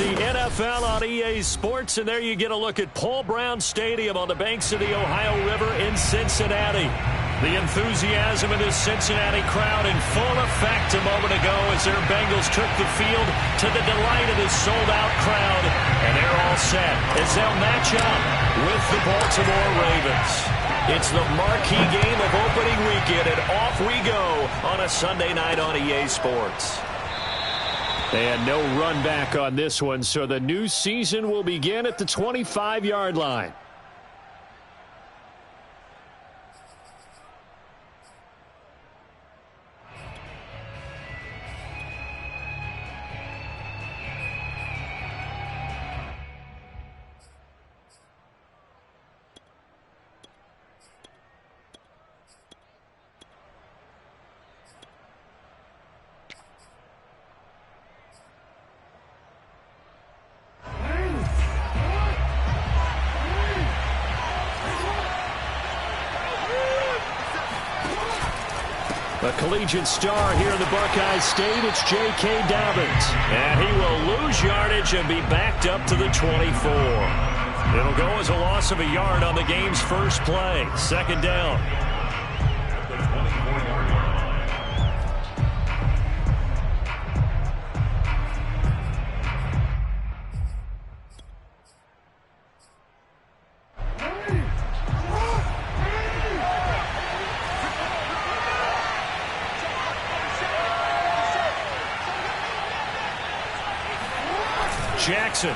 the NFL on EA Sports, and there you get a look at Paul Brown Stadium on the banks of the Ohio River in Cincinnati. The enthusiasm in this Cincinnati crowd in full effect a moment ago as their Bengals took the field to the delight of this sold-out crowd. And they're all set as they'll match up with the Baltimore Ravens. It's the marquee game of opening weekend, and off we go on a Sunday night on EA Sports. And no run back on this one, so the new season will begin at the 25-yard line. A collegiate star here in the Buckeye State, it's J.K. Dobbins. And he will lose yardage and be backed up to the 24. It'll go as a loss of a yard on the game's first play. Second down. Jackson.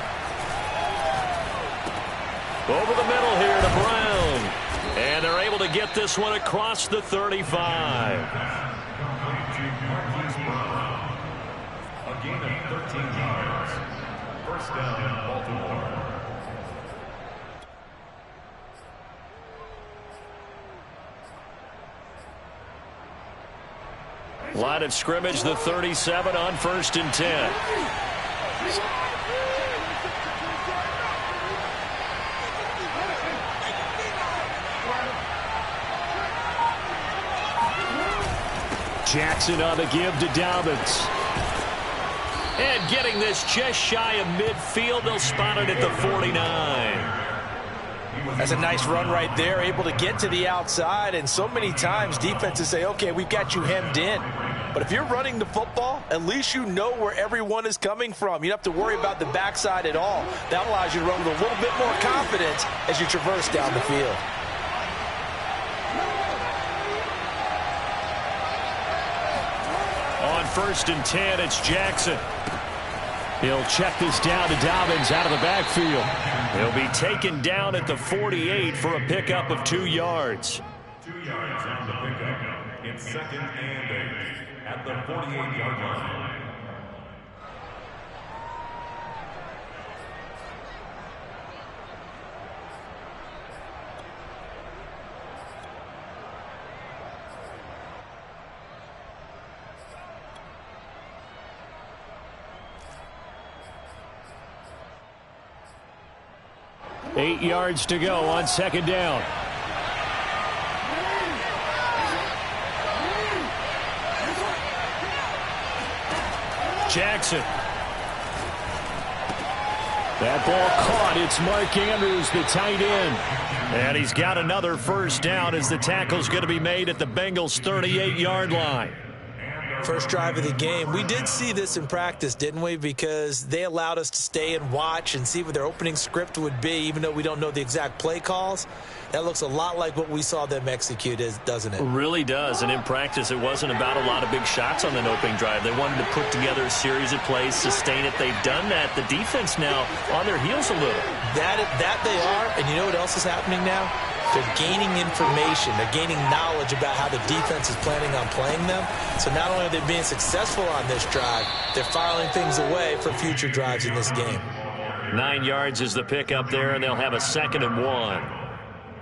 Over the middle here to Brown. And they're able to get this one across the 35. A gain of 13 yards. First down, Baltimore. Line of scrimmage, the 37 on 1st and 10. Jackson on the give to Dobbins. And getting this just shy of midfield, they'll spot it at the 49. That's a nice run right there, able to get to the outside, and so many times defenses say, okay, we've got you hemmed in. But if you're running the football, at least you know where everyone is coming from. You don't have to worry about the backside at all. That allows you to run with a little bit more confidence as you traverse down the field. On 1st and 10, it's Jackson. He'll check this down to Dobbins out of the backfield. He'll be taken down at the 48 for a pickup of 2 yards. 2 yards on the pickup. It's 2nd and 8 at the 48-yard line. Eight yards to go on 2nd down. Jackson. That ball caught. It's Mark Andrews, the tight end. And he's got another first down as the tackle's going to be made at the Bengals' 38-yard line. First drive of the game. We did see this in practice, didn't we? Because they allowed us to stay and watch and see what their opening script would be, even though we don't know the exact play calls. That looks a lot like what we saw them execute, doesn't it? It really does. And in practice, it wasn't about a lot of big shots on an opening drive. They wanted to put together a series of plays, sustain it. They've done that. The defense now on their heels a little. That they are. And you know what else is happening now? They're gaining information. They're gaining knowledge about how the defense is planning on playing them. So not only are they being successful on this drive, they're filing things away for future drives in this game. 9 yards is the pickup there, and they'll have a 2nd and 1.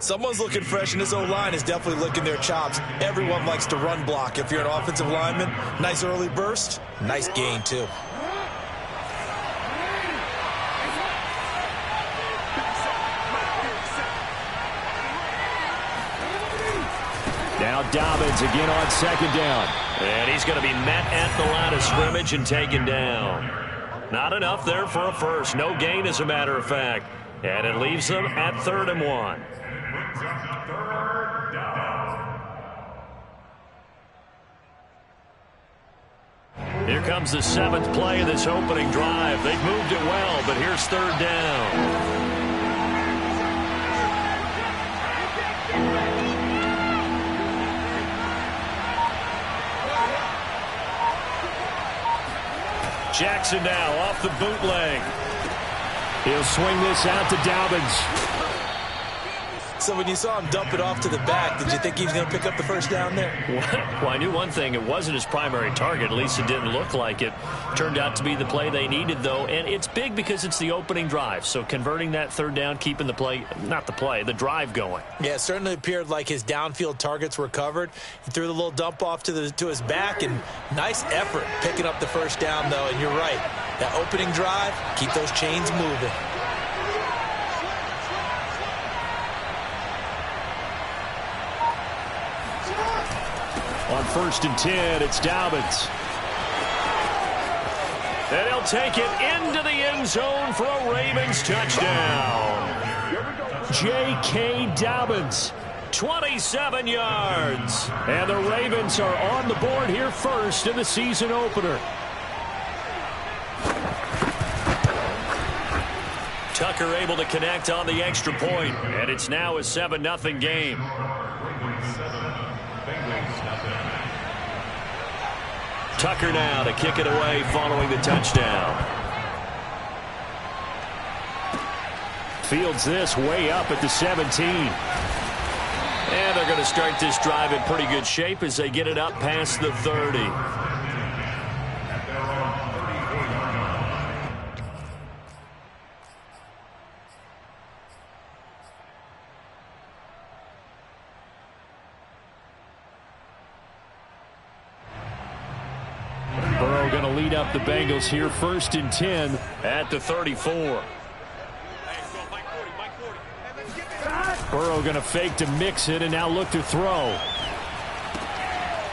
Someone's looking fresh, and this O-line is definitely licking their chops. Everyone likes to run block. If you're an offensive lineman, nice early burst, nice gain, too. Now Dobbins again on 2nd down. And he's going to be met at the line of scrimmage and taken down. Not enough there for a first. No gain, as a matter of fact. And it leaves them at 3rd and 1. Here comes the 7th play of this opening drive. They've moved it well, but here's 3rd down. Jackson now off the bootleg. He'll swing this out to Dobbins. So when you saw him dump it off to the back, did you think he was going to pick up the first down there? Well, I knew one thing. It wasn't his primary target. At least it didn't look like it. Turned out to be the play they needed, though. And it's big because it's the opening drive. So converting that 3rd down, keeping the play, not the play, the drive going. Yeah, it certainly appeared like his downfield targets were covered. He threw the little dump off to his back, and nice effort picking up the first down, though. And you're right. That opening drive, keep those chains moving. On 1st and 10, it's Dobbins. And he'll take it into the end zone for a Ravens touchdown. J.K. Dobbins, 27 yards. And the Ravens are on the board here first in the season opener. Tucker able to connect on the extra point, and it's now a 7-0 game. Tucker now to kick it away following the touchdown. Fields this way up at the 17. And they're going to start this drive in pretty good shape as they get it up past the 30. Going to lead up the Bengals here, 1st and 10 at the 34. Burrow going to fake to mix it and now look to throw.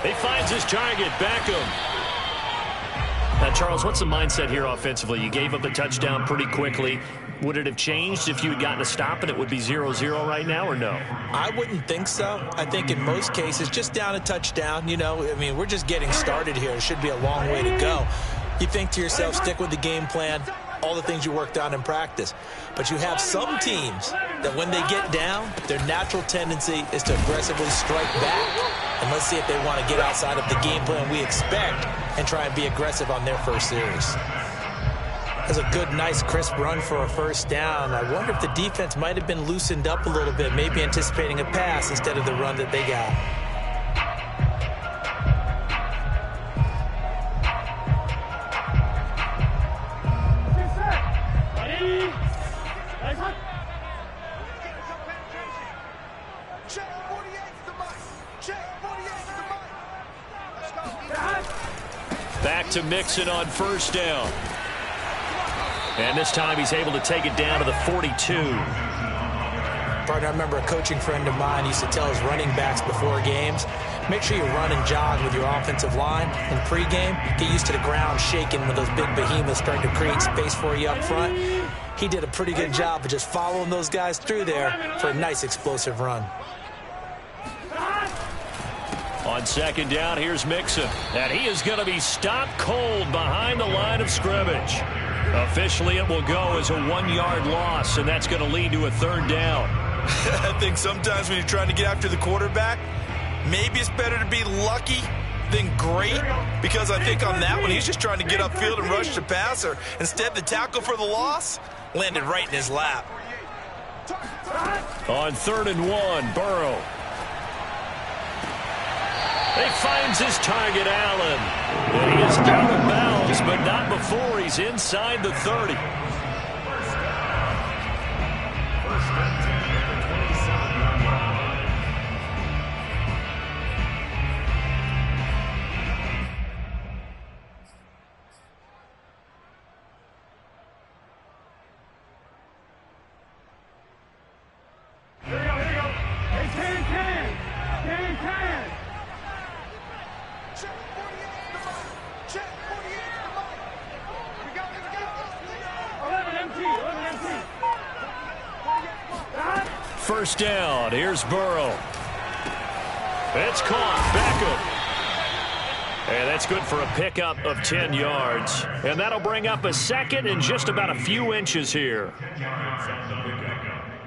He finds his target, Beckham. Now, Charles, what's the mindset here offensively? You gave up the touchdown pretty quickly. Would it have changed if you had gotten a stop and it would be 0-0 right now, or no? I wouldn't think so. I think in most cases, just down a touchdown, you know, I mean, we're just getting started here. It should be a long way to go. You think to yourself, stick with the game plan, all the things you worked on in practice. But you have some teams that when they get down, their natural tendency is to aggressively strike back. And let's see if they want to get outside of the game plan we expect and try and be aggressive on their first series. That's a good, nice, crisp run for a first down. I wonder if the defense might have been loosened up a little bit, maybe anticipating a pass instead of the run that they got. Back to Mixon on 1st down. And this time he's able to take it down to the 42. Partner, I remember a coaching friend of mine used to tell his running backs before games, make sure you run and jog with your offensive line in pregame. Get used to the ground shaking when those big behemoths start to create space for you up front. He did a pretty good job of just following those guys through there for a nice explosive run. On 2nd down, here's Mixon. And he is going to be stopped cold behind the line of scrimmage. Officially, it will go as a 1-yard loss, and that's going to lead to a 3rd down. I think sometimes when you're trying to get after the quarterback, maybe it's better to be lucky than great, because I think on that one, he's just trying to get upfield and rush the passer. Instead, the tackle for the loss landed right in his lap. On 3rd and 1, Burrow. He finds his target, Allen. And he is out of bounds, but not before he's inside the 30. First down. Here's Burrow. It's caught. Beckham. And that's good for a pickup of 10 yards. And that'll bring up a second and just about a few inches here.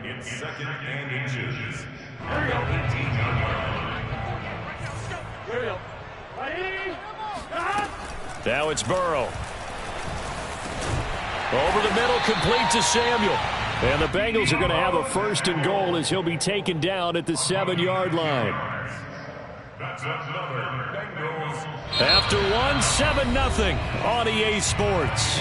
It's second and inches. Now it's Burrow. Over the middle, complete to Samuel. And the Bengals are going to have a first and goal as he'll be taken down at the 7-yard line. That's another Bengals. After 1, 7-0 on EA Sports.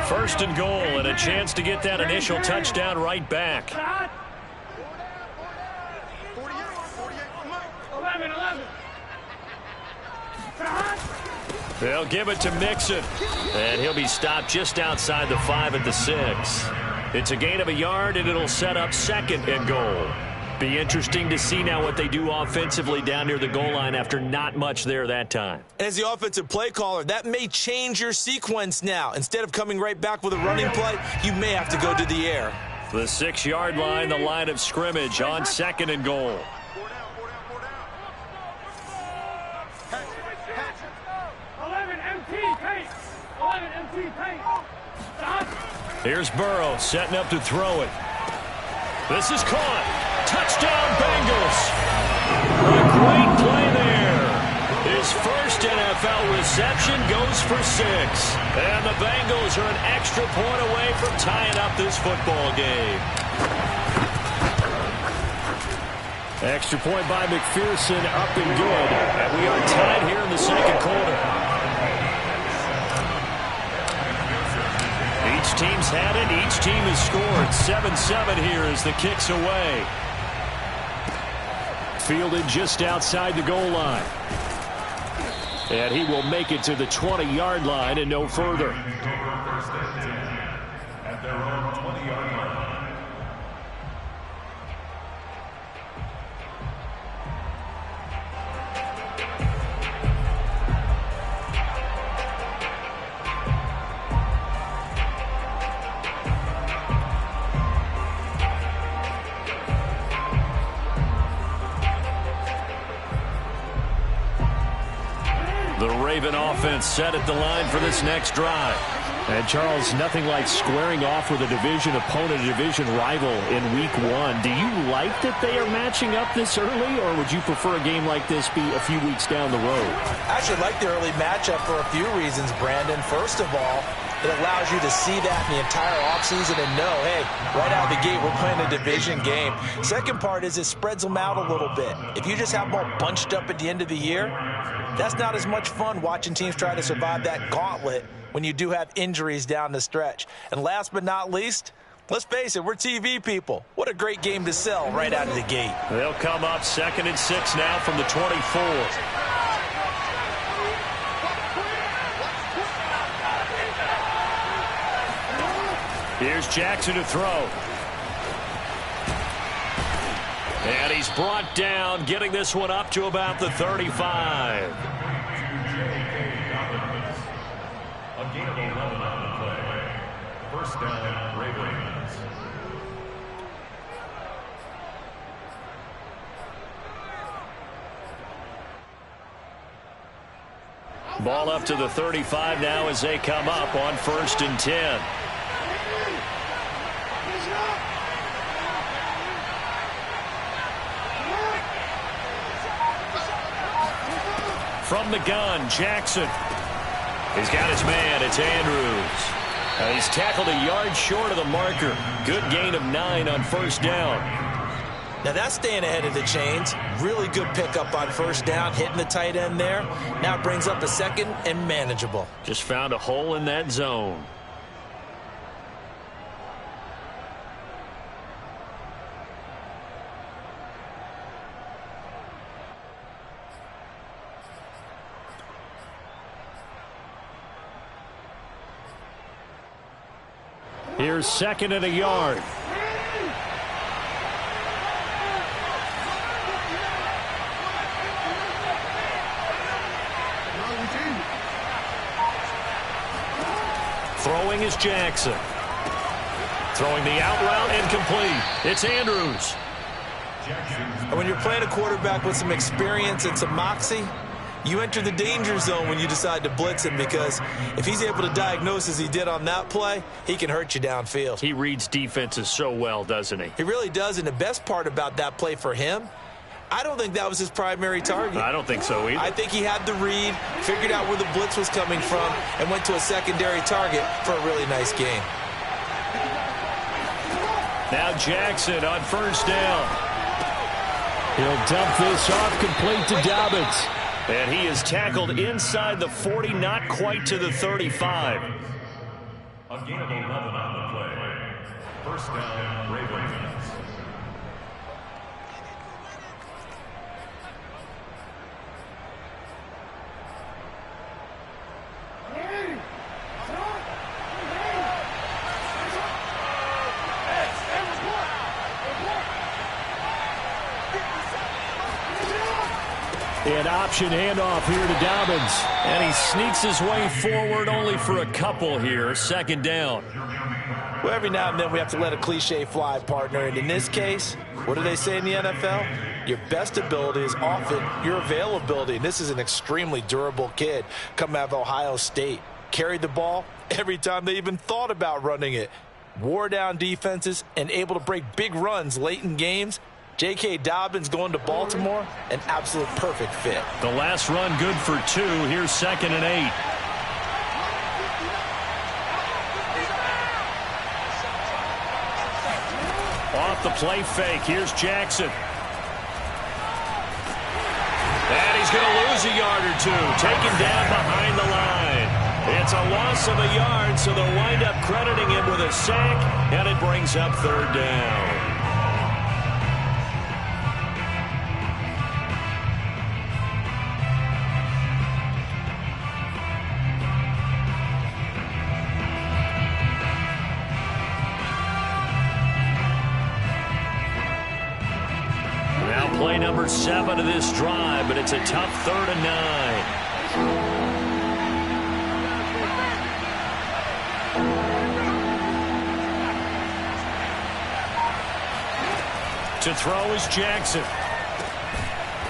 First and goal and a chance to get that initial touchdown right back. They'll give it to Mixon. And he'll be stopped just outside the 5 at the 6. It's a gain of a yard, and it'll set up second and goal. Be interesting to see now what they do offensively down near the goal line after not much there that time. As the offensive play caller, that may change your sequence now. Instead of coming right back with a running play, you may have to go to the air. The 6-yard line, the line of scrimmage on second and goal. Here's Burrow setting up to throw it. This is caught. Touchdown, Bengals. A great play there. His first NFL reception goes for 6. And the Bengals are an extra point away from tying up this football game. Extra point by McPherson, up and good. And we are tied here in the second quarter. Each team's had it. Each team has scored. 7-7 here as the kick's away. Fielded just outside the goal line. And he will make it to the 20-yard line and no further. At their own 20-yard line. The Raven offense set at the line for this next drive. And, Charles, nothing like squaring off with a division opponent, a division rival in Week 1. Do you like that they are matching up this early, or would you prefer a game like this be a few weeks down the road? I actually like the early matchup for a few reasons, Brandon. First of all, it allows you to see that in the entire offseason and know, hey, right out of the gate, we're playing a division game. Second part is it spreads them out a little bit. If you just have them all bunched up at the end of the year, that's not as much fun watching teams try to survive that gauntlet when you do have injuries down the stretch. And last but not least, let's face it, we're TV people. What a great game to sell right out of the gate. They'll come up 2nd and 6 now from the 24. Here's Jackson to throw. And he's brought down, getting this one up to about the 35. A gain of 11 on the play. First down, Ravens. Ball up to the 35 now as they come up on 1st and 10. From the gun, Jackson. He's got his man. It's Andrews. He's tackled a yard short of the marker. Good gain of 9 on 1st down. Now that's staying ahead of the chains. Really good pickup on 1st down, hitting the tight end there. Now it brings up a 2nd and manageable. Just found a hole in that zone. Here's 2nd and a yard. Throwing is Jackson. Throwing the out route and complete. It's Andrews. And when you're playing a quarterback with some experience and some moxie, you enter the danger zone when you decide to blitz him, because if he's able to diagnose as he did on that play, he can hurt you downfield. He reads defenses so well, doesn't he? He really does, and the best part about that play for him, I don't think that was his primary target. I don't think so either. I think he had the read, figured out where the blitz was coming from, and went to a secondary target for a really nice gain. Now Jackson on first down. He'll dump this off complete to Dobbins. And he is tackled inside the 40, not quite to the 35. A gain of 11 on the play. First down, Ravens. An option handoff here to Dobbins. And he sneaks his way forward only for a couple here. Second down. Well, every now and then we have to let a cliche fly, partner. And in this case, what do they say in the NFL? Your best ability is often your availability. And this is an extremely durable kid coming out of Ohio State. Carried the ball every time they even thought about running it. Wore down defenses and able to break big runs late in games. J.K. Dobbins going to Baltimore, an absolute perfect fit. The last run good for 2. Here's 2nd and 8. Off the play fake. Here's Jackson. And he's going to lose a yard or 2. Taken down behind the line. It's a loss of a yard, so they'll wind up crediting him with a sack, and it brings up 3rd down. Play number 7 of this drive, but it's a tough 3rd and 9. To throw is Jackson.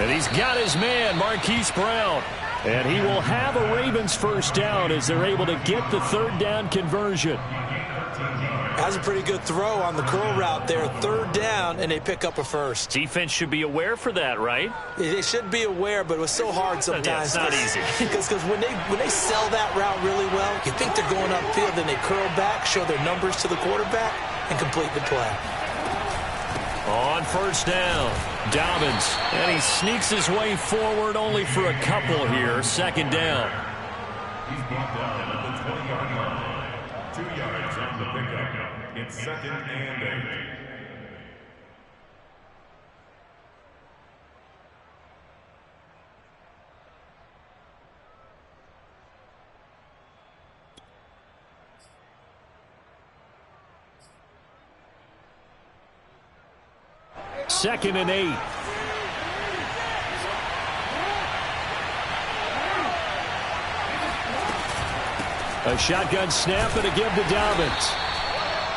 And he's got his man, Marquise Brown. And he will have a Ravens first down as they're able to get the 3rd down conversion. Has a pretty good throw on the curl route there. 3rd down, and they pick up a first. Defense should be aware for that, right? They should be aware, but it was so hard sometimes. Yeah, it's not easy. Because when they sell that route really well, you think they're going upfield, then they curl back, show their numbers to the quarterback, and complete the play. On first down, Dobbins. And he sneaks his way forward only for a couple here. 2nd down. He's brought down at the 20-yard line. 2 yards on the pickup. It's 2nd and 8. Second and 8. A shotgun snap and a give to Dobbins.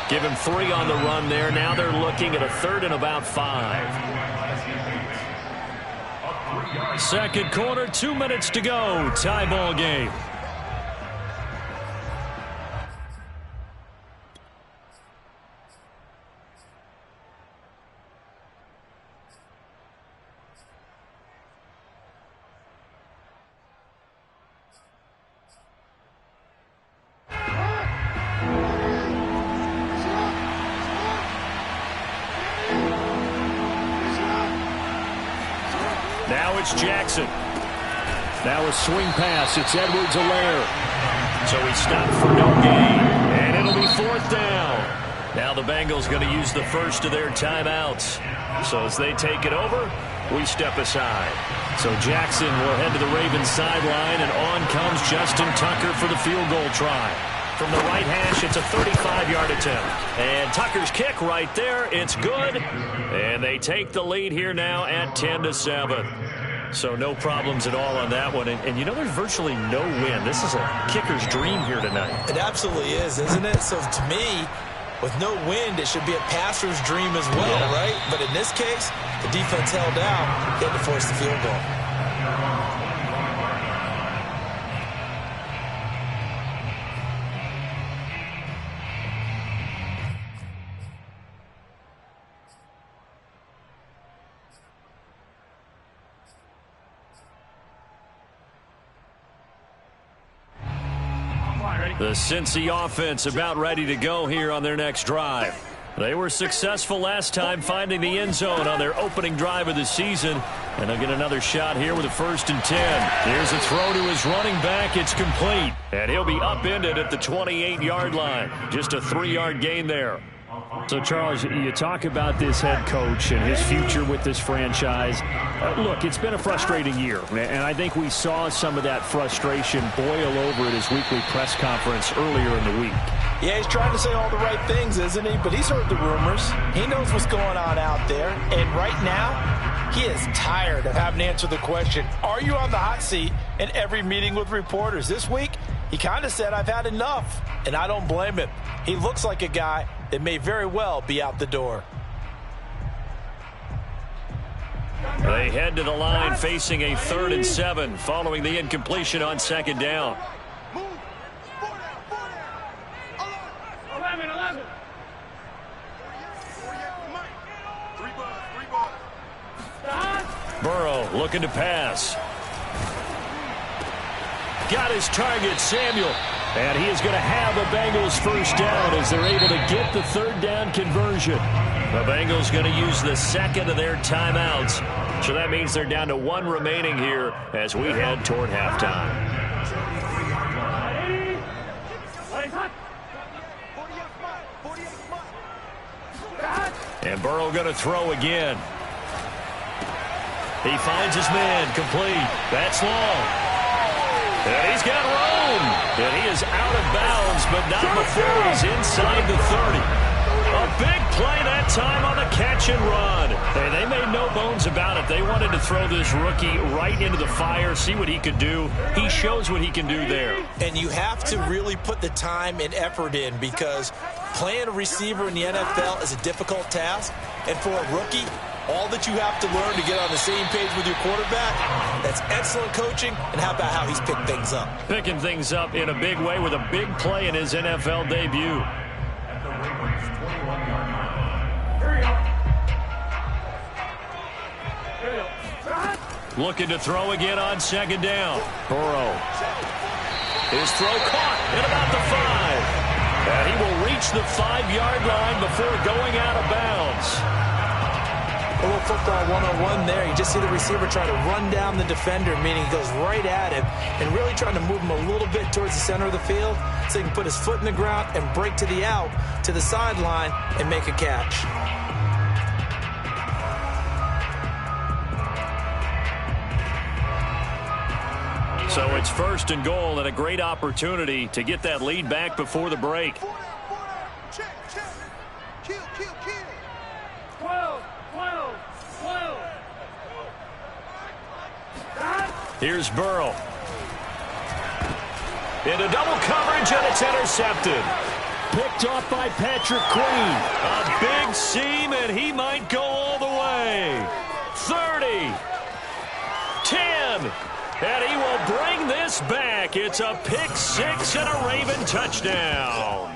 Give him 3 on the run there. Now they're looking at a 3rd and about 5. 2nd quarter, 2 minutes to go. Tie ball game. Now it's Jackson. Now a swing pass. It's Edwards-Helaire. So he stopped for no gain. And it'll be 4th down. Now the Bengals going to use the first of their timeouts. So as they take it over, we step aside. So Jackson will head to the Ravens sideline, and on comes Justin Tucker for the field goal try. From the right hash, it's a 35-yard attempt. And Tucker's kick right there, it's good. And they take the lead here now at 10-7. So no problems at all on that one. And you know, there's virtually no wind. This is a kicker's dream here tonight. It absolutely is, isn't it? So to me, with no wind, it should be a passer's dream as well, right? But in this case, the defense held out, had to force the field goal. The Cincy offense about ready to go here on their next drive. They were successful last time finding the end zone on their opening drive of the season. And they'll get another shot here with a 1st and 10. Here's a throw to his running back. It's complete. And he'll be upended at the 28-yard line. Just a 3-yard gain there. So, Charles, you talk about this head coach and his future with this franchise. Look, it's been a frustrating year, and I think we saw some of that frustration boil over at his weekly press conference earlier in the week. Yeah, he's trying to say all the right things, isn't he? But he's heard the rumors. He knows what's going on out there. And right now, he is tired of having to answer the question, are you on the hot seat in every meeting with reporters? This week, he kind of said, I've had enough. And I don't blame him. He looks like a guy that may very well be out the door. They head to the line facing a 3rd and 7 following the incompletion on 2nd down. Burrow looking to pass. Got his target, Samuel. And he is going to have a Bengals 1st down as they're able to get the 3rd down conversion. The Bengals going to use the 2nd of their timeouts. So that means they're down to 1 remaining here as we head toward halftime. And Burrow going to throw again. He finds his man, complete. That's long. And he's got room. And he is out of bounds, but not before he's inside the 30. A big play that time on the catch and run. Hey, they made no bones about it. They wanted to throw this rookie right into the fire, see what he could do. He shows what he can do there. And you have to really put the time and effort in because playing a receiver in the NFL is a difficult task. And for a rookie, all that you have to learn to get on the same page with your quarterback, that's excellent coaching. And how about how he's picked things up? Picking things up in a big way with a big play in his NFL debut. Looking to throw again on 2nd down. Burrow. His throw caught at about the 5. And he will reach the 5-yard line before going out of bounds. A little football 101 there. You just see the receiver try to run down the defender, meaning he goes right at him and really trying to move him a little bit towards the center of the field so he can put his foot in the ground and break to the out, to the sideline, and make a catch. So it's 1st and goal and a great opportunity to get that lead back before the break. Here's Burrow. Into double coverage, and it's intercepted. Picked off by Patrick Queen. A big seam, and he might go all the way. 30. 10. And he will bring this back. It's a pick 6 and a Raven touchdown.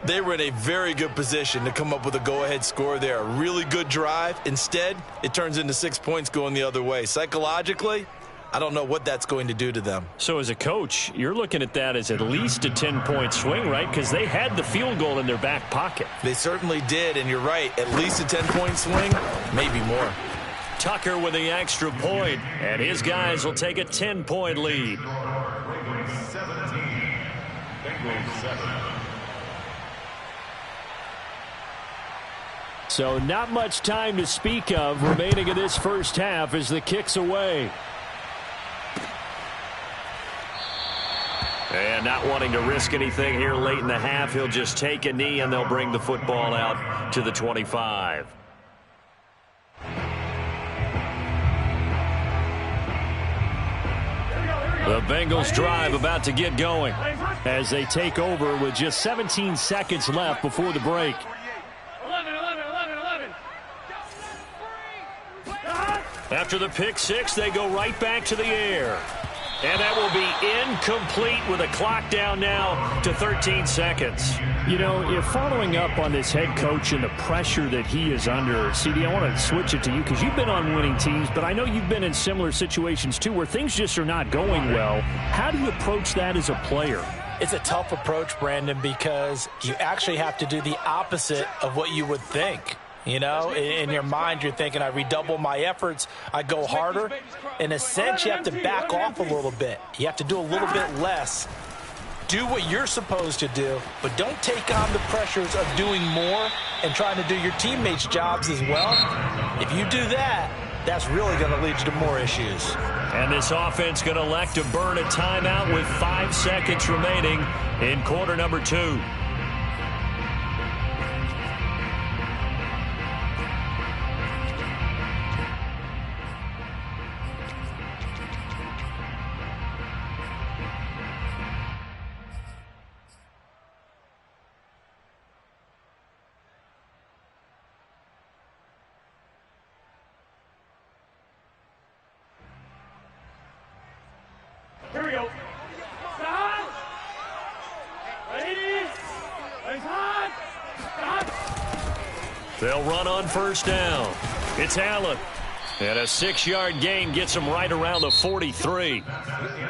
They were in a very good position to come up with a go-ahead score there. A really good drive. Instead, it turns into 6 points going the other way. Psychologically, I don't know what that's going to do to them. So as a coach, you're looking at that as at least a 10-point swing, right? Because they had the field goal in their back pocket. They certainly did, and you're right. At least a 10-point swing, maybe more. Tucker with the extra point, and his guys will take a 10-point lead. So not much time to speak of remaining in this 1st half as the kick's away. And not wanting to risk anything here late in the half, he'll just take a knee and they'll bring the football out to the 25. The Bengals drive about to get going as they take over with just 17 seconds left before the break. 11. After the pick six, they go right back to the air. And that will be incomplete with a clock down now to 13 seconds. You know, if following up on this head coach and the pressure that he is under, CD, I want to switch it to you because you've been on winning teams, but I know you've been in similar situations too where things just are not going well. How do you approach that as a player? It's a tough approach, Brandon, because you actually have to do the opposite of what you would think. You know, in your mind, you're thinking, I redouble my efforts, I go harder. In a sense, you have to back off a little bit. You have to do a little bit less. Do what you're supposed to do, but don't take on the pressures of doing more and trying to do your teammates' jobs as well. If you do that, that's really going to lead you to more issues. And this offense going to elect to burn a timeout with 5 seconds remaining in quarter number 2. Here we go. Stop. Ready. Stop. They'll run on first down. It's Allen. And a 6-yard gain gets him right around the 43.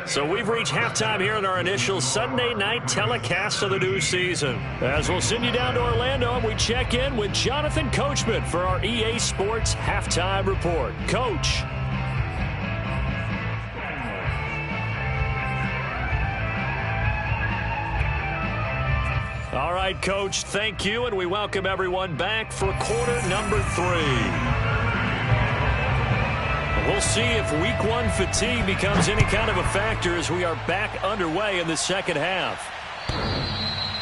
So we've reached halftime here in our initial Sunday night telecast of the new season. As we'll send you down to Orlando, and we check in with Jonathan Coachman for our EA Sports Halftime Report. Coach. All right, Coach, thank you, and we welcome everyone back for quarter number 3. We'll see if week 1 fatigue becomes any kind of a factor as we are back underway in the second half.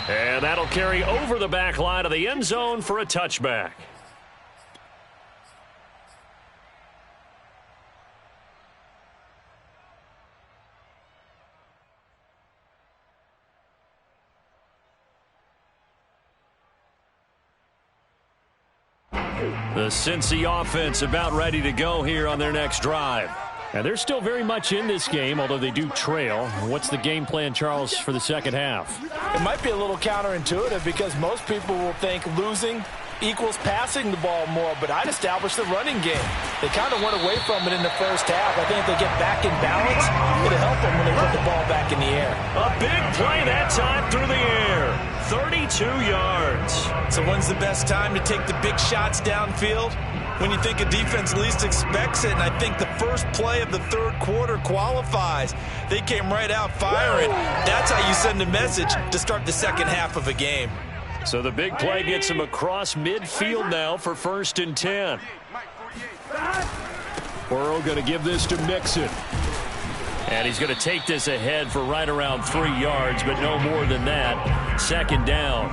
And that'll carry over the back line of the end zone for a touchback. The Cincy offense about ready to go here on their next drive. And they're still very much in this game, although they do trail. What's the game plan, Charles, for the second half? It might be a little counterintuitive because most people will think losing equals passing the ball more, but I'd establish the running game. They kind of went away from it in the first half. I think if they get back in balance, it'll help them when they put the ball back in the air. A big play that time through the air. 32 yards. So when's the best time to take the big shots downfield? When you think a defense least expects it, and I think the first play of the third quarter qualifies. They came right out firing. That's how you send a message to start the second half of a game. So the big play gets him across midfield now for 1st and 10. Burrow going to give this to Mixon. And he's going to take this ahead for right around 3 yards, but no more than that. Second down.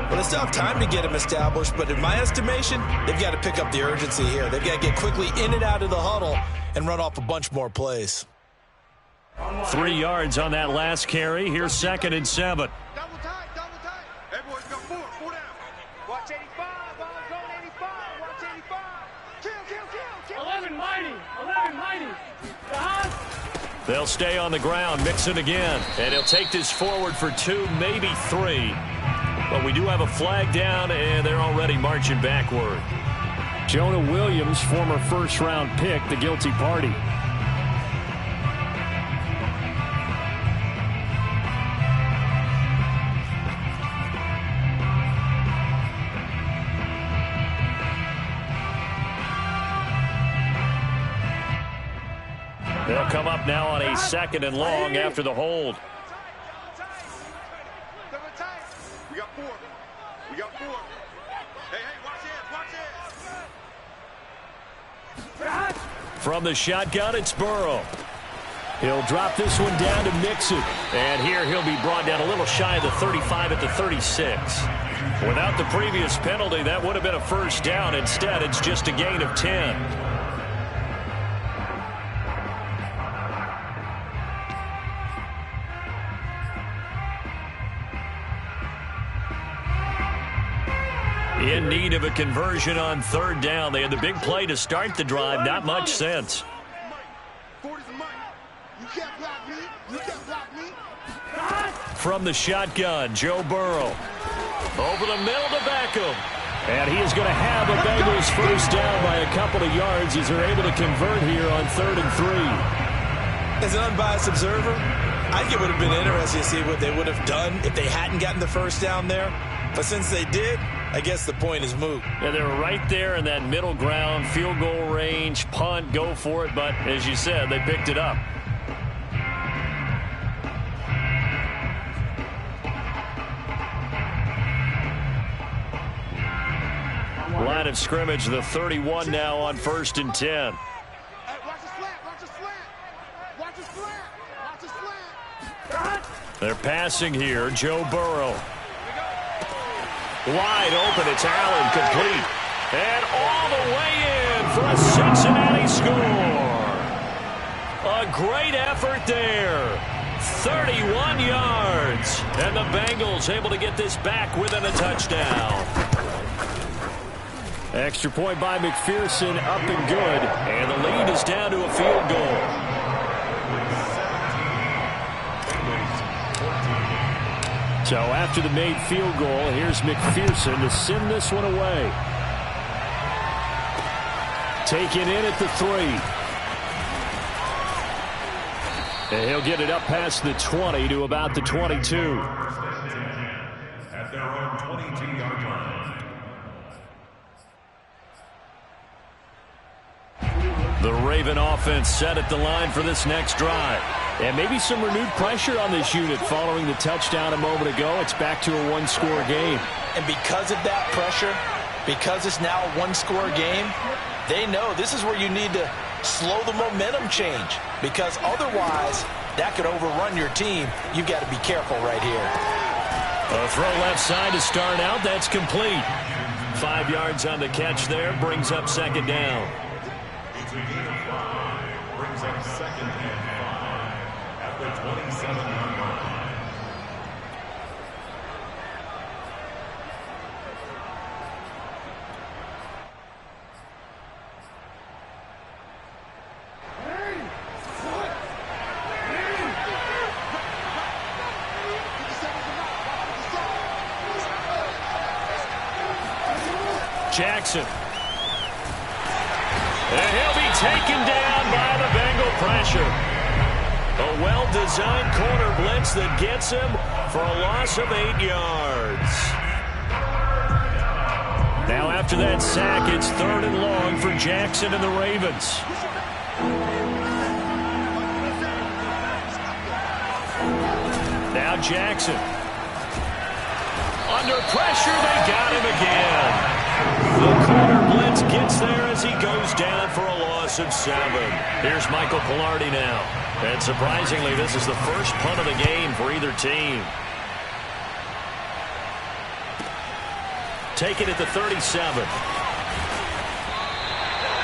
Well, they still have time to get him established, but in my estimation, they've got to pick up the urgency here. They've got to get quickly in and out of the huddle and run off a bunch more plays. 3 yards on that last carry. Here's 2nd and 7. Double tight. Hey, boys, go 4 down. Watch 85. Ball's on 85. Watch 85. Kill. 11 mighty. They'll stay on the ground. Mixon again. And he'll take this forward for 2, maybe 3. But we do have a flag down, and they're already marching backward. Jonah Williams, former first-round pick, the guilty party. They'll come up now on a 2nd and long after the hold. We got 4. Hey, watch it. From the shotgun, it's Burrow. He'll drop this one down to Mixon. And here he'll be brought down a little shy of the 35 at the 36. Without the previous penalty, that would have been a first down. Instead, it's just a gain of 10. in need of a conversion on third down. They had the big play to start the drive. Not much sense. From the shotgun, Joe Burrow. Over the middle to Beckham. And he is going to have a Bengals first down by a couple of yards as they're able to convert here on 3rd and 3. As an unbiased observer, I think it would have been interesting to see what they would have done if they hadn't gotten the first down there. But since they did, I guess the point is moot. Yeah, they were right there in that middle ground, field goal range, punt, go for it. But as you said, they picked it up. Line of scrimmage, the 31 now on 1st and 10. They're passing here. Joe Burrow. Wide open. It's Allen, complete. And all the way in for a Cincinnati score. A great effort there. 31 yards. And the Bengals able to get this back within a touchdown. Extra point by McPherson, up and good. And the lead is down to a field goal. So after the made field goal, here's McPherson to send this one away. Taken in at the 3. And he'll get it up past the 20 to about the 22. At their own 22-yard line. The Raven offense set at the line for this next drive. And maybe some renewed pressure on this unit following the touchdown a moment ago. It's back to a one-score game. And because of that pressure, because it's now a one-score game, they know this is where you need to slow the momentum change. Because otherwise, that could overrun your team. You've got to be careful right here. A throw left side to start out. That's complete. 5 yards on the catch there. Brings up 2nd down. It's a gain of 5. Brings up 2nd and 5 at the 27-yard line. Jackson. And he'll be taken down by the Bengal pressure. A well-designed corner blitz that gets him for a loss of 8 yards. Now after that sack, it's 3rd and long for Jackson and the Ravens. Now Jackson. Under pressure, they got him again. The corner blitz gets there as he goes down for a loss of 7. Here's Michael Pilardi now. And surprisingly, this is the first punt of the game for either team. Taken at the 37.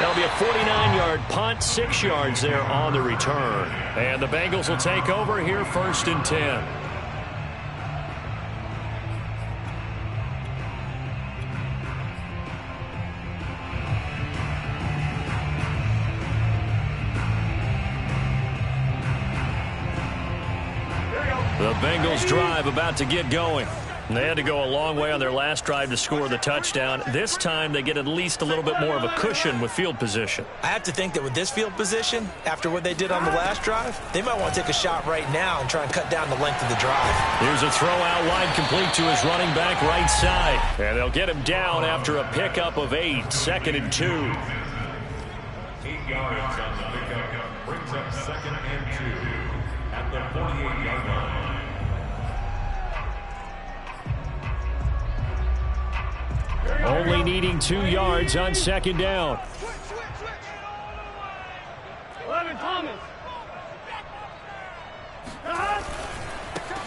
That'll be a 49-yard punt, 6 yards there on the return. And the Bengals will take over here 1st and 10. The Bengals drive about to get going. They had to go a long way on their last drive to score the touchdown. This time they get at least a little bit more of a cushion with field position. I have to think that with this field position, after what they did on the last drive, they might want to take a shot right now and try and cut down the length of the drive. Here's a throw out wide complete to his running back right side. And they'll get him down after a pickup of 8, 2nd and 2. 8 yards on the pickup. Brings up 2nd and 2 at the 48-yard line. Only needing 2 yards on 2nd down. 11 Thomas.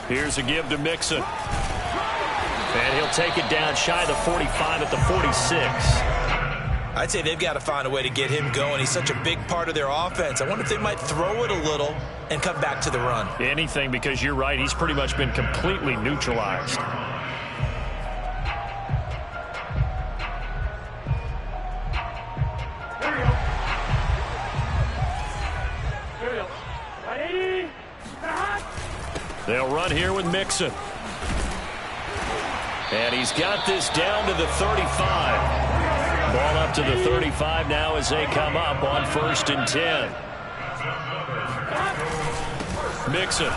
Here's a give to Mixon. And he'll take it down shy of the 45 at the 46. I'd say they've got to find a way to get him going. He's such a big part of their offense. I wonder if they might throw it a little and come back to the run. Anything, because you're right. He's pretty much been completely neutralized. run here with Mixon. And he's got this down to the 35. Ball up to the 35 now as they come up on 1st and 10. Mixon.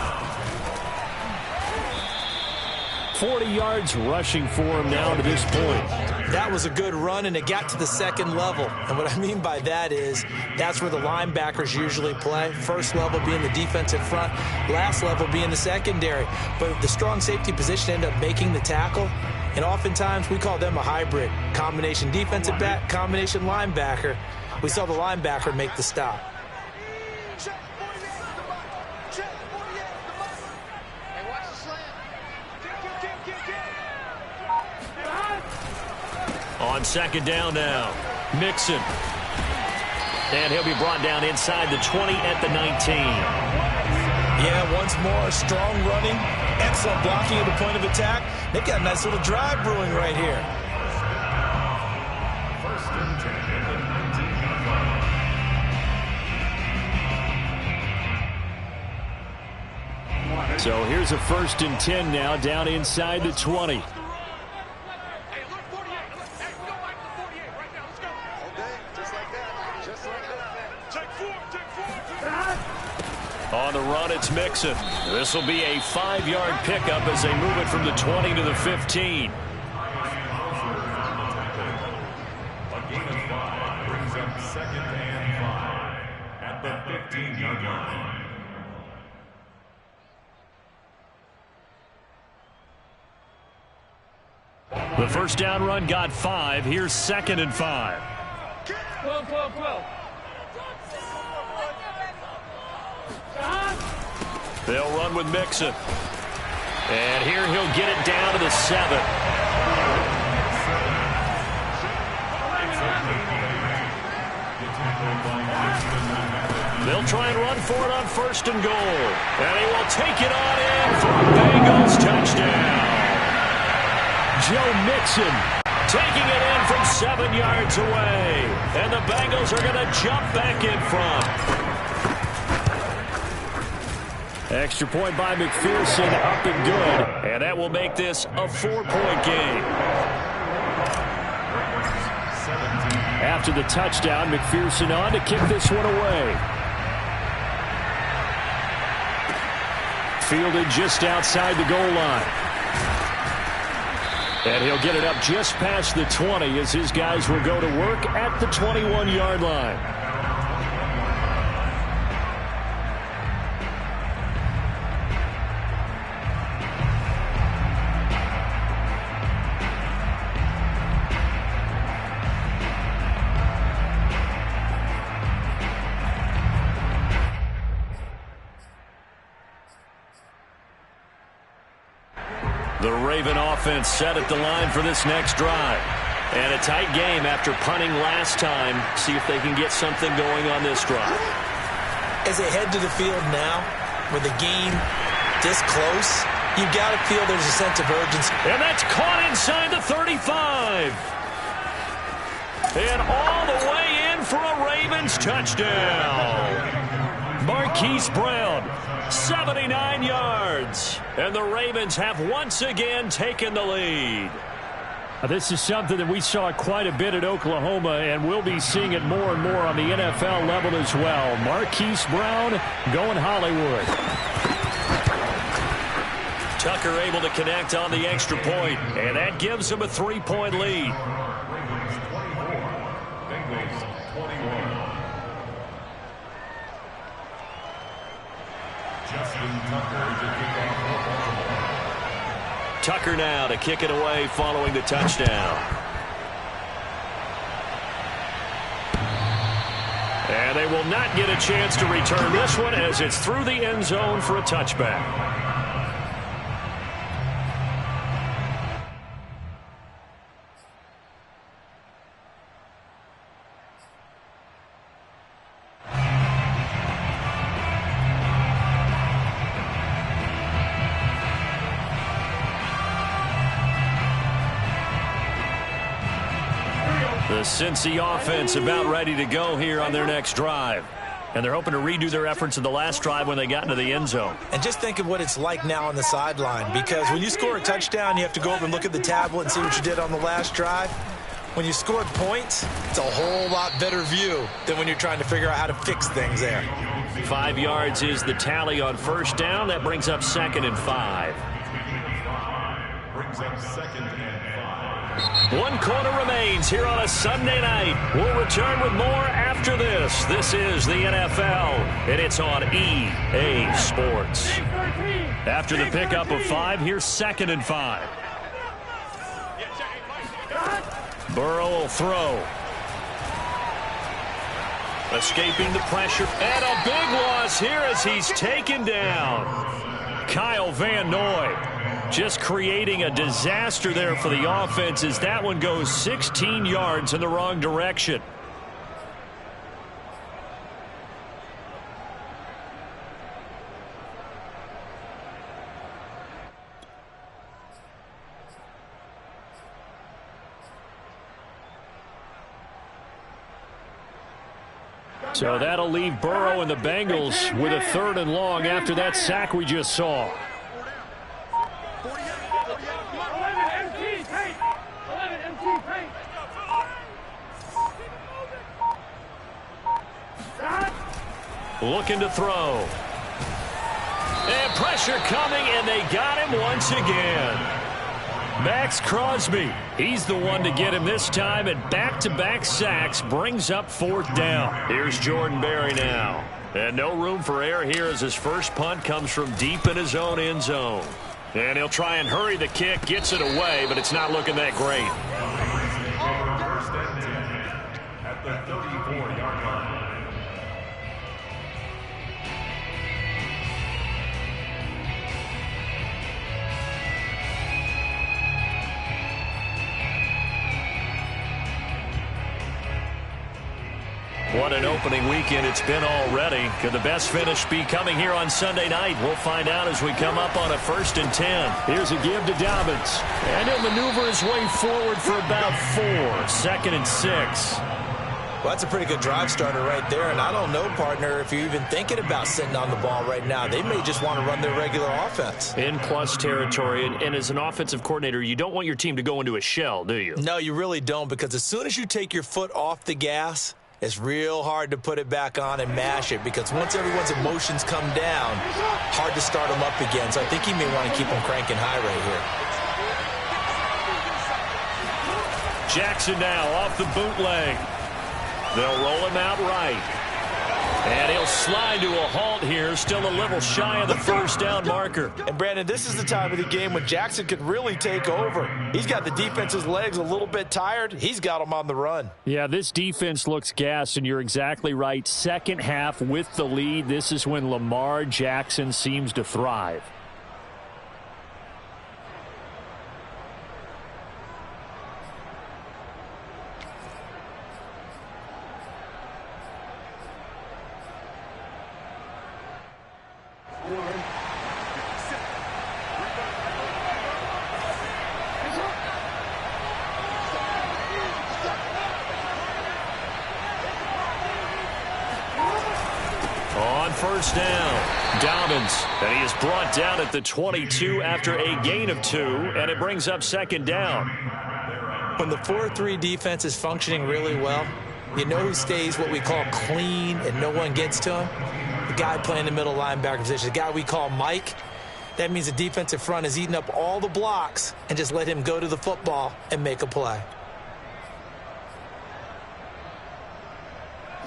40 yards rushing for him now to this point. That was a good run, and it got to the second level. And what I mean by that is that's where the linebackers usually play. First level being the defensive front, last level being the secondary. But the strong safety position ended up making the tackle, and oftentimes we call them a hybrid. Combination defensive back, combination linebacker. We saw the linebacker make the stop. On 2nd down now, Mixon. And he'll be brought down inside the 20 at the 19. Yeah, once more, strong running, excellent blocking at the point of attack. They've got a nice little drive brewing right here. 1st and 10 at the 19. So here's a 1st and 10 now down inside the 20. On the run, it's Mixon. This will be a 5-yard pickup as they move it from the 20 to the 15. A gain of 5 brings up 2nd and 5 at the 15-yard line. The 1st down run got 5. Here's 2nd and 5. 12, 12, 12. They'll run with Mixon. And here he'll get it down to the 7. They'll try and run for it on 1st and goal. And he will take it on in for a Bengals touchdown. Joe Mixon taking it in from 7 yards away. And the Bengals are going to jump back in front. Extra point by McPherson, up and good. And that will make this a 4-point game. After the touchdown, McPherson on to kick this one away. Fielded just outside the goal line. And he'll get it up just past the 20 as his guys will go to work at the 21-yard line. The Raven offense set at the line for this next drive. And a tight game after punting last time. See if they can get something going on this drive. As they head to the field now, with the game this close, you've got to feel there's a sense of urgency. And that's caught inside the 35. And all the way in for a Ravens touchdown. Marquise Brown, 79 yards. And the Ravens have once again taken the lead. This is something that we saw quite a bit at Oklahoma, and we'll be seeing it more and more on the NFL level as well. Marquise Brown going Hollywood. Tucker able to connect on the extra point, and that gives him a 3-point lead. Bengals 21. Justin Tucker to kick off for Baltimore. Tucker now to kick it away following the touchdown. And they will not get a chance to return this one as it's through the end zone for a touchback. The Cincy offense about ready to go here on their next drive. And they're hoping to redo their efforts in the last drive when they got into the end zone. And just think of what it's like now on the sideline, because when you score a touchdown, you have to go over and look at the tablet and see what you did on the last drive. When you scored points, it's a whole lot better view than when you're trying to figure out how to fix things there. 5 yards is the tally on first down. That brings up 2nd and 5. Brings up 2nd and 5. 1 quarter remains here on a Sunday night. We'll return with more after this. This is the NFL, and it's on EA Sports. After the pickup of 5, here's 2nd and 5. Burrow will throw. Escaping the pressure. And a big loss here as he's taken down. Kyle Van Noy just creating a disaster there for the offense as that one goes 16 yards in the wrong direction. So that'll leave Burrow and the Bengals with a 3rd and long after that sack we just saw. Looking to throw. And pressure coming, and they got him once again. Max Crosby, he's the one to get him this time, and back-to-back sacks brings up 4th down. Here's Jordan Berry now. And no room for error here as his first punt comes from deep in his own end zone. And he'll try and hurry the kick, gets it away, but it's not looking that great. First and 10 at the 34-yard line. What an opening weekend it's been already. Could the best finish be coming here on Sunday night? We'll find out as we come up on a 1st and 10. Here's a give to Dobbins. And he'll maneuver his way forward for about 4. 2nd and 6. Well, that's a pretty good drive starter right there. And I don't know, partner, if you're even thinking about sitting on the ball right now. They may just want to run their regular offense. In plus territory. And as an offensive coordinator, you don't want your team to go into a shell, do you? No, you really don't, because as soon as you take your foot off the gas, it's real hard to put it back on and mash it, because once everyone's emotions come down, hard to start them up again. So I think he may want to keep them cranking high right here. Jackson now off the bootleg. They'll roll him out right. And he'll slide to a halt here, still a little shy of the 1st down marker. And, Brandon, this is the time of the game when Jackson could really take over. He's got the defense's legs a little bit tired. He's got them on the run. Yeah, this defense looks gassed, and you're exactly right. Second half with the lead, this is when Lamar Jackson seems to thrive. First down, Dobbins, and he is brought down at the 22 after a gain of 2, and it brings up 2nd down. When the 4-3 defense is functioning really well, you know who stays what we call clean and no one gets to him? The guy playing the middle linebacker position, the guy we call Mike. That means the defensive front is eating up all the blocks and just let him go to the football and make a play.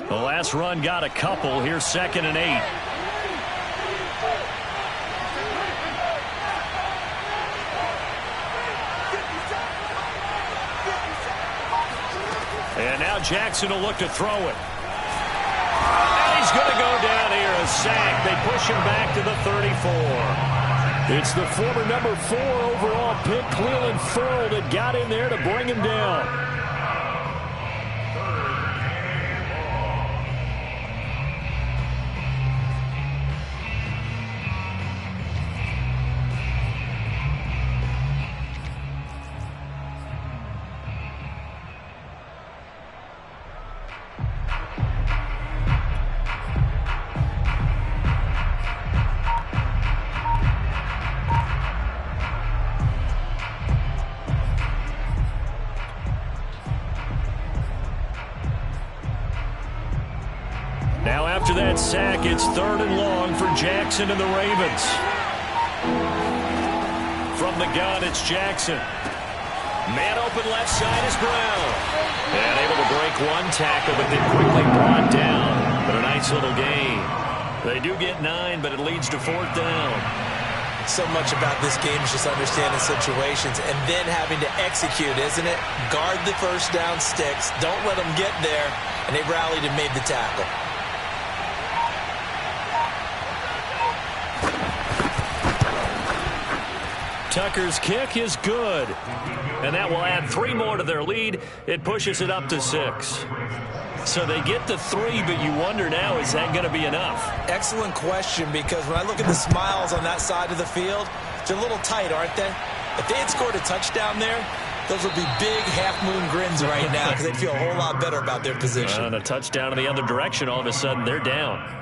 The last run got a couple. Here's 2nd and 8. And now Jackson will look to throw it. And he's going to go down here, a sack. They push him back to the 34. It's the former number 4 overall pick, Cleveland Ferrell, that got in there to bring him down. Now after that sack, it's 3rd and long for Jackson and the Ravens. From the gun, it's Jackson. Man open left side is Brown. And able to break one tackle, but then quickly brought down. But a nice little gain. They do get 9, but it leads to 4th down. So much about this game is just understanding situations and then having to execute, isn't it? Guard the first down sticks. Don't let them get there. And they rallied and made the tackle. Tucker's kick is good. And that will add 3 more to their lead. It pushes it up to 6. So they get the 3, but you wonder now, is that going to be enough? Excellent question, because when I look at the smiles on that side of the field, they're a little tight, aren't they? If they had scored a touchdown there, those would be big half-moon grins right now because they'd feel a whole lot better about their position. And a touchdown in the other direction, all of a sudden they're down.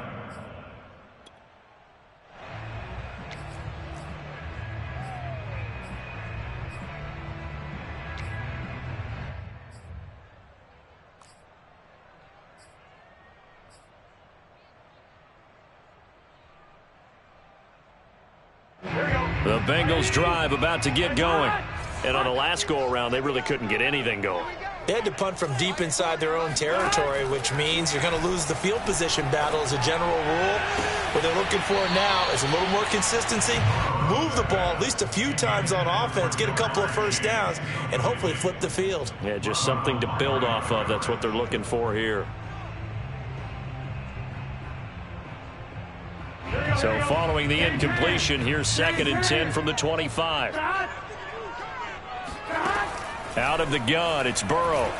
The Bengals drive about to get going. And on the last go-around, they really couldn't get anything going. They had to punt from deep inside their own territory, which means you're going to lose the field position battle as a general rule. What they're looking for now is a little more consistency, move the ball at least a few times on offense, get a couple of first downs, and hopefully flip the field. Yeah, just something to build off of. That's what they're looking for here. So following the incompletion, here's 2nd and 10 from the 25. Out of the gun, it's Burrow.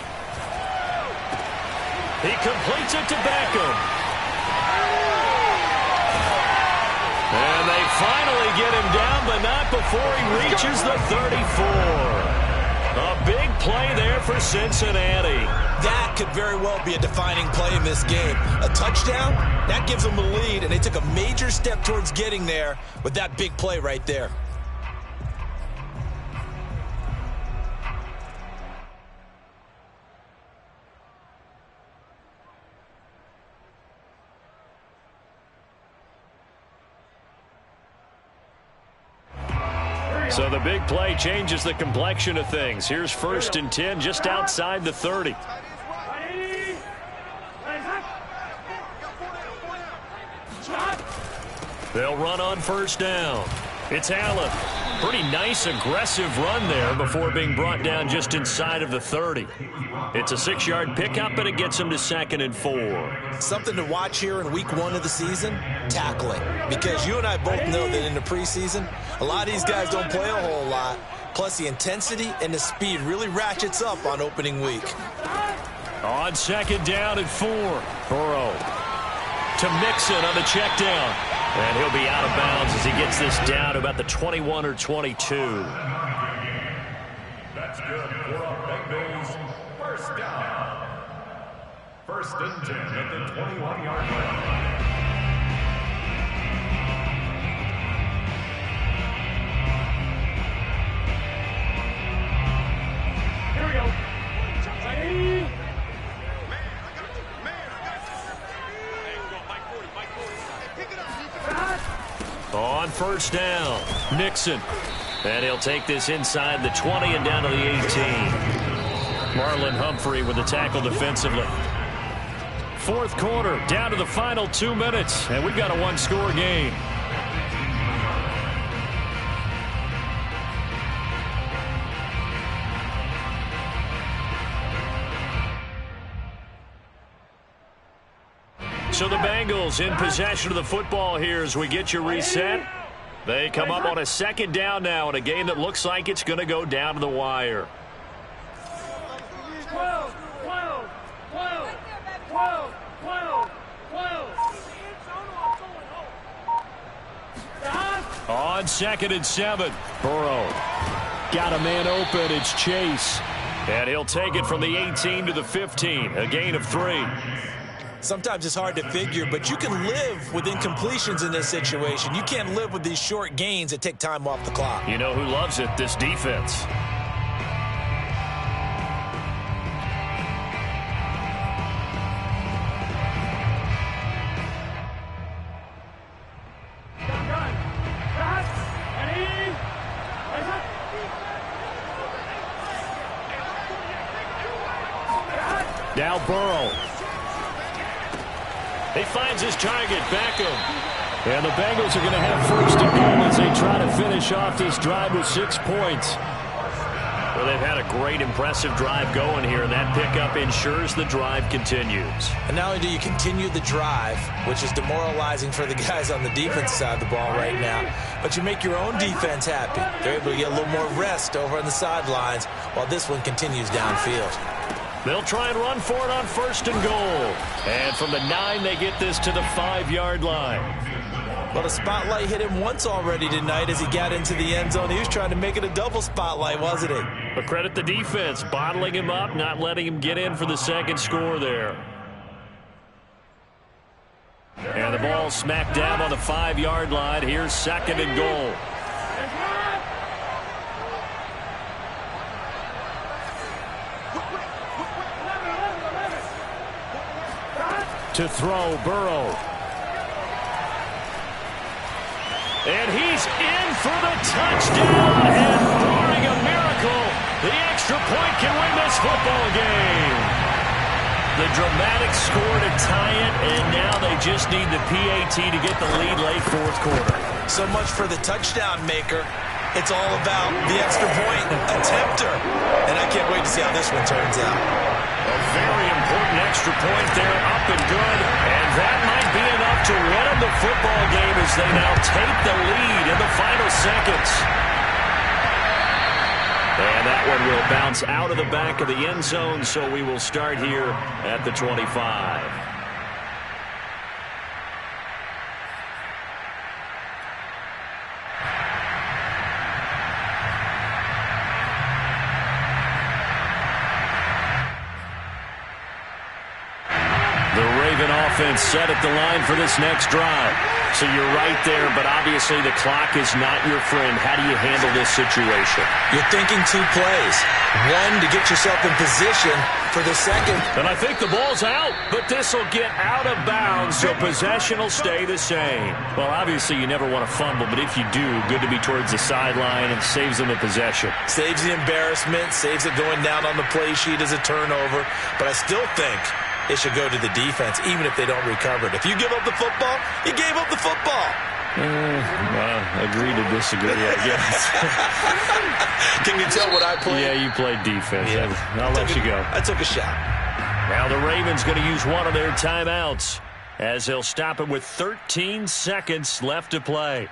He completes it to Beckham. And they finally get him down, but not before he reaches the 34. A big play there for Cincinnati. That could very well be a defining play in this game. A touchdown, that gives them the lead, and they took a major step towards getting there with that big play right there. So the big play changes the complexion of things. Here's 1st and 10 just outside the 30. They'll run on 1st down. It's Allen. Pretty nice, aggressive run there before being brought down just inside of the 30. It's a 6-yard pickup, and it gets them to 2nd and 4. Something to watch here in week 1 of the season, tackling. Because you and I both know that in the preseason, a lot of these guys don't play a whole lot. Plus, the intensity and the speed really ratchets up on opening week. On 2nd down and 4. Burrow to Mixon on the check down. And he'll be out of bounds as he gets this down to about the 21 or 22. That's good for a Bengals 1st down. 1st and 10 at the 21-yard line. Here we go. On 1st down, Mixon. And he'll take this inside the 20 and down to the 18. Marlon Humphrey with the tackle defensively. 4th quarter, down to the final 2 minutes, and we've got a 1-score game. So the Bengals in possession of the football here as we get you reset. They come up on a 2nd down now in a game that looks like it's going to go down to the wire. 12, 12, 12, 12, 12, 12. On 2nd and 7, Burrow got a man open. It's Chase. And he'll take it from the 18 to the 15, a gain of 3. Sometimes it's hard to figure, but you can live with incompletions in this situation. You can't live with these short gains that take time off the clock. You know who loves it? This defense. Now Burrow. He finds his target, Beckham. And the Bengals are going to have first and goal as they try to finish off this drive with 6 points. Well, they've had a great, impressive drive going here, and that pickup ensures the drive continues. And not only do you continue the drive, which is demoralizing for the guys on the defense side of the ball right now, but you make your own defense happy. They're able to get a little more rest over on the sidelines while this one continues downfield. They'll try and run for it on first and goal. And from the 9, they get this to the 5-yard line. Well, the spotlight hit him once already tonight as he got into the end zone. He was trying to make it a double spotlight, wasn't he? But credit the defense, bottling him up, not letting him get in for the second score there. And the ball smack dab on the 5-yard line. Here's second and goal. To throw, Burrow. And he's in for the touchdown. And barring a miracle, the extra point can win this football game. The dramatic score to tie it, and now they just need the PAT to get the lead late fourth quarter. So much for the touchdown maker. It's all about the extra point attempter. And I can't wait to see how this one turns out. A very important extra point there, up and good. And that might be enough to win them the football game as they now take the lead in the final seconds. And that one will bounce out of the back of the end zone, so we will start here at the 25. Offense set at the line for this next drive. So you're right there, but obviously the clock is not your friend. How do you handle this situation? You're thinking 2 plays. One, to get yourself in position for the second. And I think the ball's out, but this will get out of bounds, so possession will stay the same. Well, obviously you never want to fumble, but if you do, good to be towards the sideline and saves them the possession. Saves the embarrassment, saves it going down on the play sheet as a turnover, but I still think it should go to the defense, even if they don't recover it. If you give up the football, you gave up the football. Agree to disagree, I guess. Can you tell what I played? Yeah, you played defense. Yeah. I'll let you go. I took a shot. Now the Ravens going to use one of their timeouts as they'll stop it with 13 seconds left to play.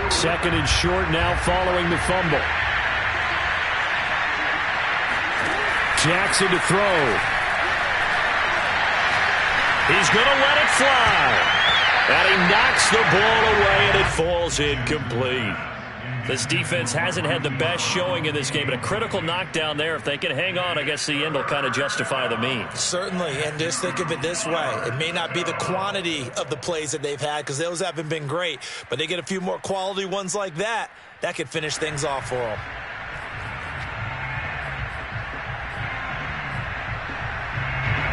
Second and short now following the fumble. Jackson to throw. He's going to let it fly. And he knocks the ball away, and it falls incomplete. This defense hasn't had the best showing in this game, but a critical knockdown there. If they can hang on, I guess the end will kind of justify the means. Certainly, and just think of it this way. It may not be the quantity of the plays that they've had because those haven't been great, but they get a few more quality ones like that. That could finish things off for them.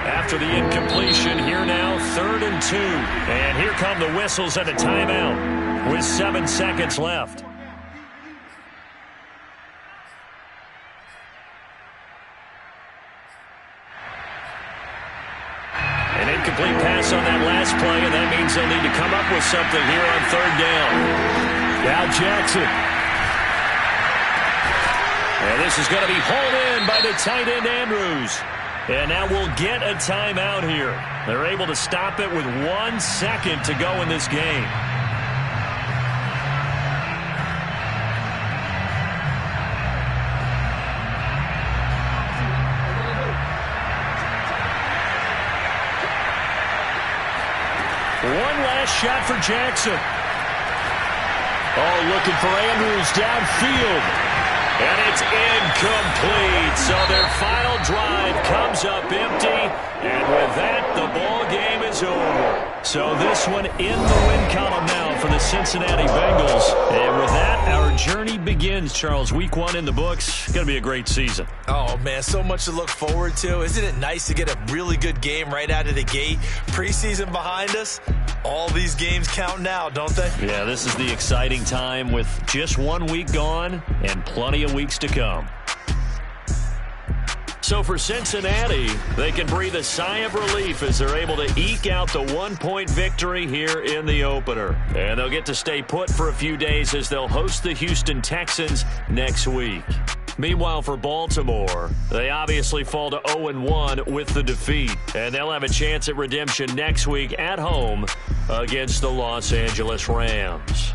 After the incompletion, here now, 3rd and 2. And here come the whistles and a timeout with 7 seconds left. An incomplete pass on that last play, and that means they'll need to come up with something here on 3rd down. Now Jackson. And this is going to be hauled in by the tight end Andrews. And now we'll get a timeout here. They're able to stop it with 1 second to go in this game. One last shot for Jackson. Oh, looking for Andrews downfield. And it's incomplete. So their final drive comes up empty. And with that, the ball game is over. So this one in the win column now for the Cincinnati Bengals. And with that, our journey begins, Charles. Week 1 in the books. Going to be a great season. Oh, man, so much to look forward to. Isn't it nice to get a really good game right out of the gate? Preseason behind us. All these games count now, don't they? Yeah, this is the exciting time with just 1 week gone and plenty of weeks to come. So for Cincinnati, they can breathe a sigh of relief as they're able to eke out the 1-point victory here in the opener. And they'll get to stay put for a few days as they'll host the Houston Texans next week. Meanwhile, for Baltimore, they obviously fall to 0-1 with the defeat. And they'll have a chance at redemption next week at home against the Los Angeles Rams.